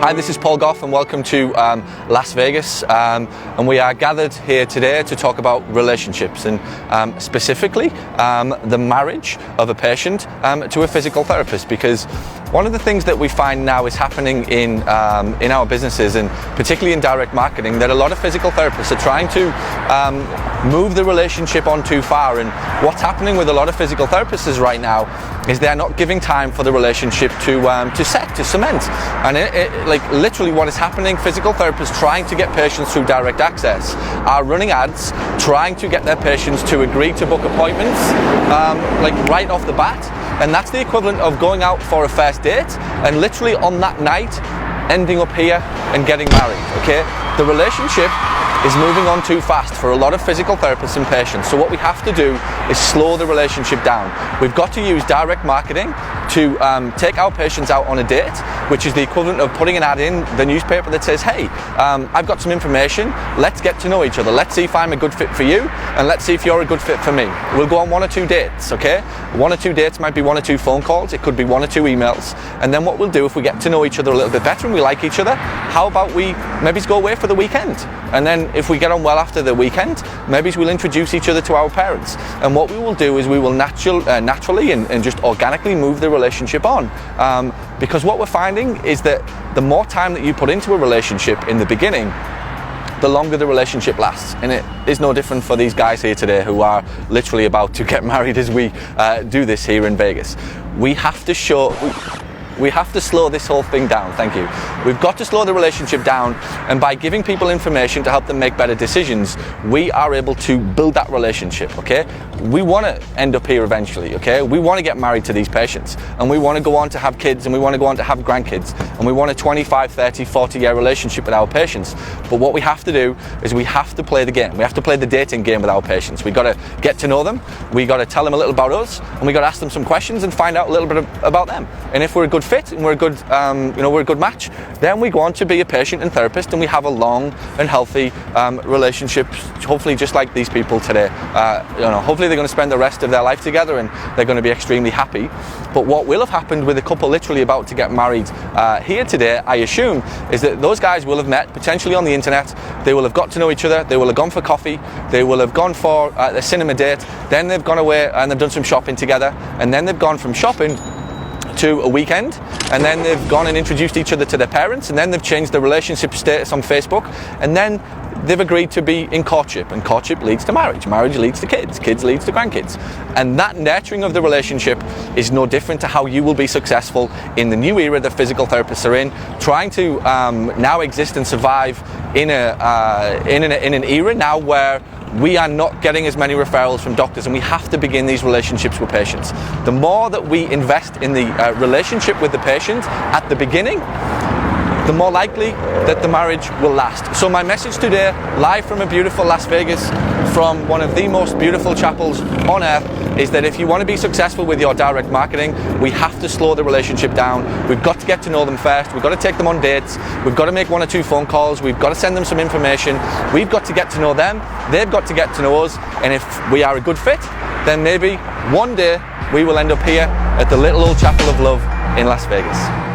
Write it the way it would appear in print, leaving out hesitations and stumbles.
Hi, this is Paul Gough and welcome to Las Vegas, and we are gathered here today to talk about relationships and specifically the marriage of a patient to a physical therapist, because one of the things that we find now is happening in our businesses, and particularly in direct marketing, that a lot of physical therapists are trying to move the relationship on too far. And what's happening with a lot of physical therapists right now is they're not giving time for the relationship to cement. And like literally what is happening, physical therapists trying to get patients through direct access are running ads, trying to get their patients to agree to book appointments like right off the bat. And that's the equivalent of going out for a first date and literally on that night ending up here and getting married, okay? The relationship is moving on too fast for a lot of physical therapists and patients. So what we have to do is slow the relationship down. We've got to use direct marketing to take our patients out on a date, which is the equivalent of putting an ad in the newspaper that says, hey, I've got some information, let's get to know each other, let's see if I'm a good fit for you, and let's see if you're a good fit for me. We'll go on 1 or 2 dates, okay? 1 or 2 dates might be 1 or 2 phone calls, it could be 1 or 2 emails, and then what we'll do, if we get to know each other a little bit better and we like each other, how about we maybe go away for the weekend? And then if we get on well after the weekend, maybe we'll introduce each other to our parents. And what we will do is we will naturally and just organically move the relationship on. Because what we're finding is that the more time that you put into a relationship in the beginning, the longer the relationship lasts. And it is no different for these guys here today who are literally about to get married as we do this here in Vegas. We have to slow this whole thing down, thank you. We've got to slow the relationship down, and by giving people information to help them make better decisions, we are able to build that relationship, okay? We want to end up here eventually, okay? We want to get married to these patients, and we want to go on to have kids, and we want to go on to have grandkids, and we want a 25, 30, 40-year relationship with our patients. But what we have to do is we have to play the game. We have to play the dating game with our patients. We've got to get to know them, we've got to tell them a little about us, and we've got to ask them some questions and find out a little bit about them. And if we're a good fit and we're a good we're a good match, then we go on to be a patient and therapist, and we have a long and healthy relationship, hopefully just like these people today. Hopefully they're going to spend the rest of their life together and they're going to be extremely happy. But what will have happened with a couple literally about to get married here today, I assume, is that those guys will have met potentially on the internet, they will have got to know each other, they will have gone for coffee, they will have gone for a cinema date, then they've gone away and they've done some shopping together, and then they've gone from shopping to a weekend, and then they've gone and introduced each other to their parents, and then they've changed their relationship status on Facebook, and then they've agreed to be in courtship, and courtship leads to marriage, marriage leads to kids, kids leads to grandkids. And that nurturing of the relationship is no different to how you will be successful in the new era that physical therapists are in, trying to now exist and survive in an era now where we are not getting as many referrals from doctors, and we have to begin these relationships with patients. The more that we invest in the relationship with the patient at the beginning, the more likely that the marriage will last. So my message today, live from a beautiful Las Vegas, from one of the most beautiful chapels on earth, is that if you want to be successful with your direct marketing, we have to slow the relationship down. We've got to get to know them first. We've got to take them on dates. We've got to make 1 or 2 phone calls. We've got to send them some information. We've got to get to know them. They've got to get to know us. And if we are a good fit, then maybe one day we will end up here at the little old chapel of love in Las Vegas.